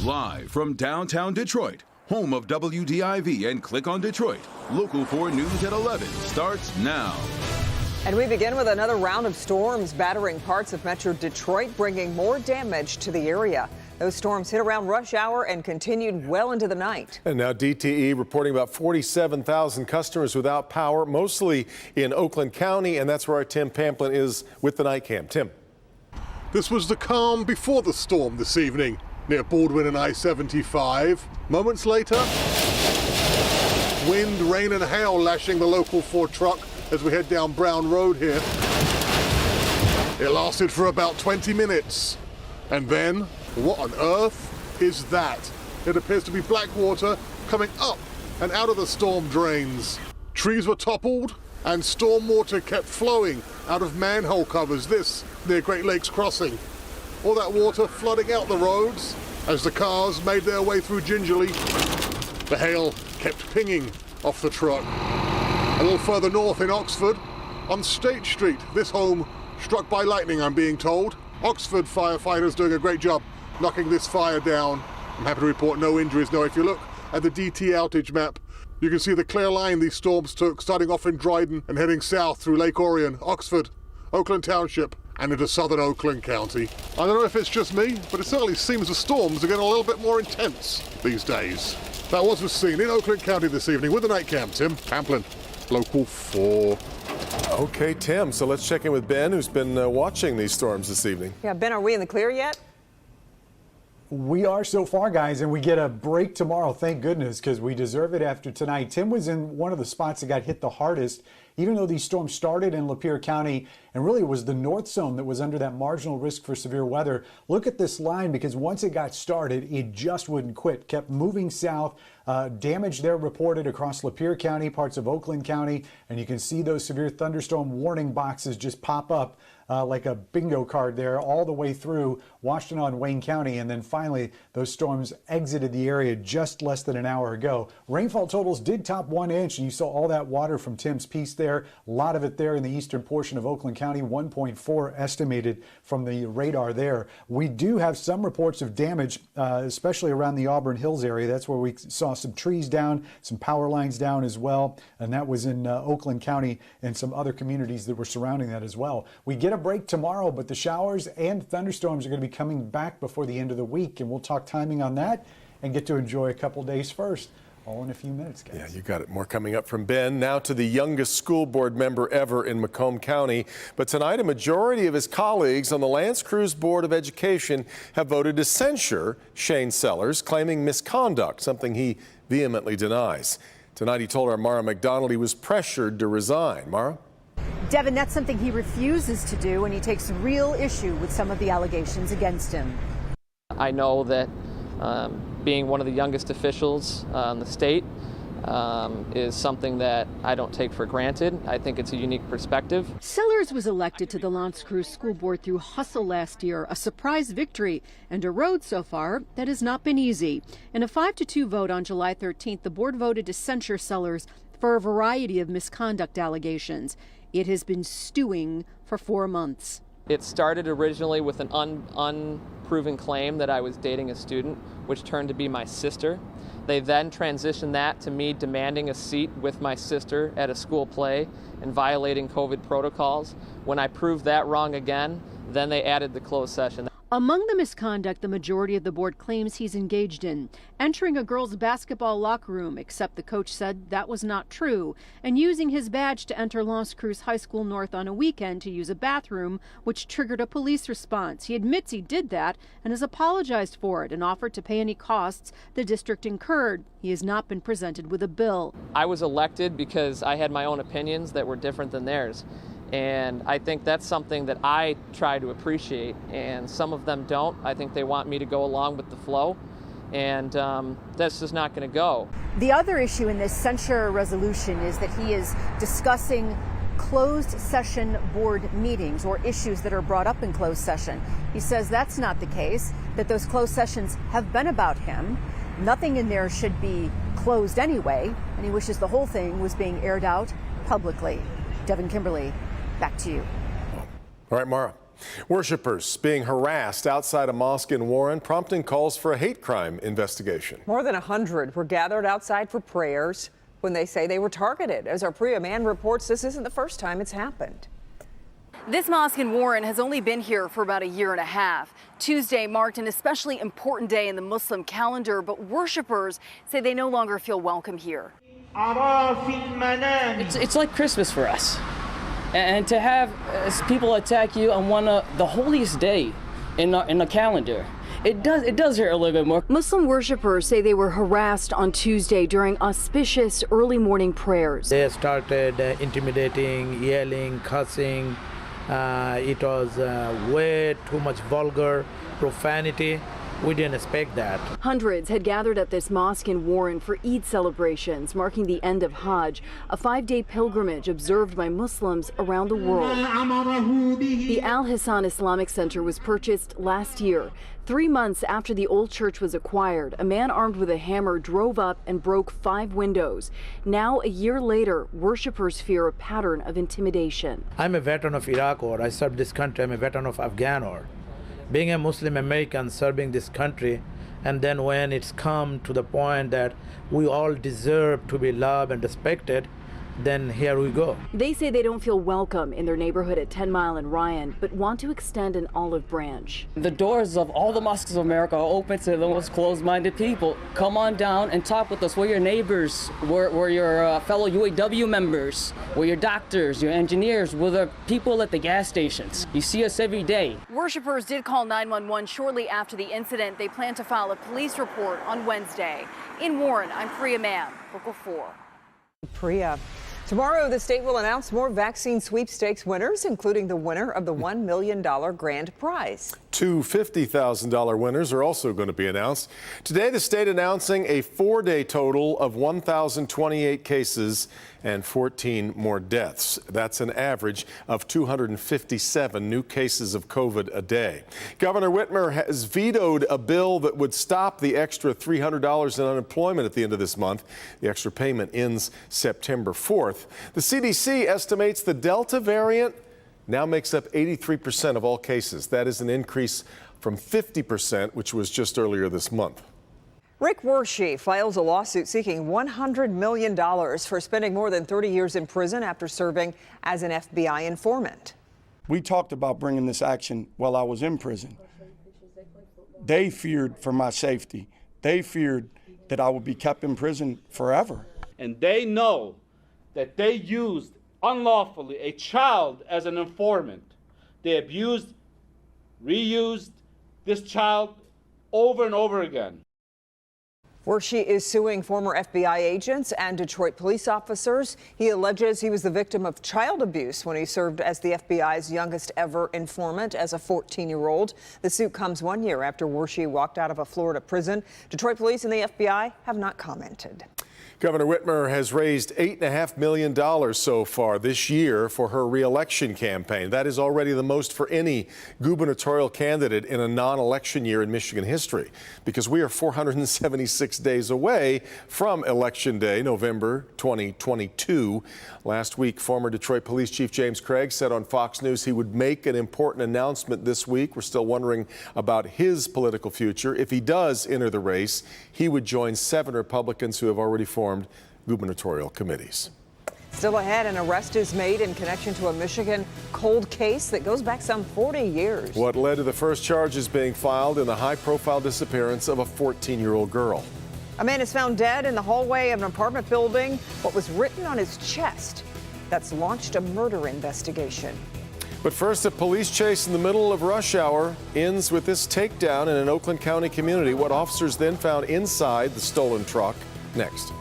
Live from downtown Detroit, home of WDIV and Click on Detroit, Local 4 News at 11 starts now. And we begin with another round of storms battering parts of Metro Detroit, bringing more damage to the area. Those storms hit around rush hour and continued well into the night. And now DTE reporting about 47,000 customers without power, mostly in Oakland County, and that's where our Tim Pamplin is with the night cam. Tim. This was the calm before the storm this evening near Baldwin and I-75. Moments later, wind, rain and hail lashing the Local 4 truck as we head down Brown Road here. It lasted for about 20 minutes. And then, what on earth is that? It appears to be black water coming up and out of the storm drains. Trees were toppled and storm water kept flowing out of manhole covers, this near Great Lakes Crossing. All that water flooding out the roads as the cars made their way through gingerly. The hail kept pinging off the truck. A little further north in Oxford, on State Street, this home struck by lightning, I'm being told. Oxford firefighters doing a great job knocking this fire down. I'm happy to report no injuries. Now, if you look at the DT outage map, you can see the clear line these storms took, starting off in Dryden and heading south through Lake Orion, Oxford, Oakland Township, and into southern Oakland County. I don't know if it's just me, but it certainly seems the storms are getting a little bit more intense these days. That was the scene in Oakland County this evening with the night cam. Tim Pamplin, Local 4. Okay, Tim, so let's check in with Ben, who's been watching these storms this evening. Yeah, Ben, are we in the clear yet? We are so far, guys, and we get a break tomorrow. Thank goodness, because we deserve it after tonight. Tim was in one of the spots that got hit the hardest, even though these storms started in Lapeer County, and really it was the north zone that was under that marginal risk for severe weather. Look at this line, because once it got started, it just wouldn't quit. Kept moving south. Damage there reported across Lapeer County, parts of Oakland County, and you can see those severe thunderstorm warning boxes just pop up like a bingo card there all the way through Washtenaw and Wayne County, and then finally those storms exited the area just less than an hour ago. Rainfall totals did top 1 inch, and you saw all that water from Tim's piece there. A lot of it there in the eastern portion of Oakland County, 1.4 estimated from the radar there. We do have some reports of damage, especially around the Auburn Hills area. That's where we saw some trees down, some power lines down as well, and that was in Oakland County and some other communities that were surrounding that as well. We get a break tomorrow, but the showers and thunderstorms are going to be coming back before the end of the week, and we'll talk timing on that and get to enjoy a couple days first. All in a few minutes, guys. Yeah, you got it. More coming up from Ben. Now to the youngest school board member ever in Macomb County. But tonight, a majority of his colleagues on the L'Anse Creuse Board of Education have voted to censure Shane Sellers, claiming misconduct, something he vehemently denies. Tonight, he told our Mara McDonald he was pressured to resign. Mara? Devin, that's something he refuses to do, and he takes real issue with some of the allegations against him. I know that being one of the youngest officials in the state is something that I don't take for granted. I think it's a unique perspective. Sellers was elected to the L'Anse Creuse School Board through hustle last year, a surprise victory, and a road so far that has not been easy. In a 5-2 vote on July 13th, the board voted to censure Sellers for a variety of misconduct allegations. It has been stewing for 4 months. It started originally with an unproven claim that I was dating a student, which turned to be my sister. They then transitioned that to me demanding a seat with my sister at a school play and violating COVID protocols. When I proved that wrong again, then they added the closed session. Among the misconduct the majority of the board claims he's engaged in, entering a girls' basketball locker room, except the coach said that was not true, and using his badge to enter L'Anse Creuse High School North on a weekend to use a bathroom, which triggered a police response. He admits he did that and has apologized for it and offered to pay any costs the district incurred. He has not been presented with a bill. I was elected because I had my own opinions that were different than theirs. And I think that's something that I try to appreciate, and some of them don't. I think they want me to go along with the flow, and that's just not going to go. The other issue in this censure resolution is that he is discussing closed session board meetings or issues that are brought up in closed session. He says that's not the case, that those closed sessions have been about him. Nothing in there should be closed anyway, and he wishes the whole thing was being aired out publicly. Devin Kimberly, back to you. All right, Mara. Worshippers being harassed outside a mosque in Warren, prompting calls for a hate crime investigation. More than 100 were gathered outside for prayers when they say they were targeted. As our Priya Mann reports, this isn't the first time it's happened. This mosque in Warren has only been here for about a year and a half. Tuesday marked an especially important day in the Muslim calendar, but worshippers say they no longer feel welcome here. It's like Christmas for us. And to have people attack you on one of the holiest day in the calendar, it does hurt a little bit more. Muslim worshippers say they were harassed on Tuesday during auspicious early morning prayers. They started intimidating, yelling, cussing. It was way too much vulgar profanity. We didn't expect that. Hundreds had gathered at this mosque in Warren for Eid celebrations, marking the end of Hajj, a 5-day pilgrimage observed by Muslims around the world. The Al Hassan Islamic Center was purchased last year. 3 months after the old church was acquired, a man armed with a hammer drove up and broke 5 windows. Now, a year later, worshippers fear a pattern of intimidation. I'm a veteran of Iraq War. I served this country. I'm a veteran of Afghan War. Being a Muslim American serving this country, and then when it's come to the point that we all deserve to be loved and respected, then here we go. They say they don't feel welcome in their neighborhood at 10 Mile and Ryan, but want to extend an olive branch. The doors of all the mosques of America are open to the most closed-minded people. Come on down and talk with us. We're your neighbors. We're your fellow UAW members. We're your doctors, your engineers. We're the people at the gas stations. You see us every day. Worshippers did call 911 shortly after the incident. They plan to file a police report on Wednesday. In Warren, I'm Priya Mann, Local 4. Priya. Tomorrow, the state will announce more vaccine sweepstakes winners, including the winner of the $1 million grand prize. 2 $50,000 winners are also going to be announced. Today, the state announcing a 4-day total of 1,028 cases and 14 more deaths. That's an average of 257 new cases of COVID a day. Governor Whitmer has vetoed a bill that would stop the extra $300 in unemployment at the end of this month. The extra payment ends September 4th. The CDC estimates the Delta variant now makes up 83% of all cases. That is an increase from 50%, which was just earlier this month. Rick Wershe files a lawsuit seeking $100 million for spending more than 30 years in prison after serving as an FBI informant. We talked about bringing this action while I was in prison. They feared for my safety. They feared that I would be kept in prison forever. And they know that they used unlawfully a child as an informant. They abused, reused this child over and over again. Wershe is suing former FBI agents and Detroit police officers. He alleges he was the victim of child abuse when he served as the FBI's youngest ever informant as a 14-year-old. The suit comes 1 year after Wershe walked out of a Florida prison. Detroit police and the FBI have not commented. Governor Whitmer has raised $8.5 million so far this year for her re-election campaign. That is already the most for any gubernatorial candidate in a non-election year in Michigan history, because we are 476 days away from Election Day, November 2022. Last week, former Detroit Police Chief James Craig said on Fox News he would make an important announcement this week. We're still wondering about his political future. If he does enter the race, he would join 7 Republicans who have already formed gubernatorial committees. Still ahead, an arrest is made in connection to a Michigan cold case that goes back some 40 years. What led to the first charges being filed in the high-profile disappearance of a 14-year-old girl. A man is found dead in the hallway of an apartment building. What was written on his chest? That's launched a murder investigation. But first, a police chase in the middle of rush hour ends with this takedown in an Oakland County community. What officers then found inside the stolen truck. Next.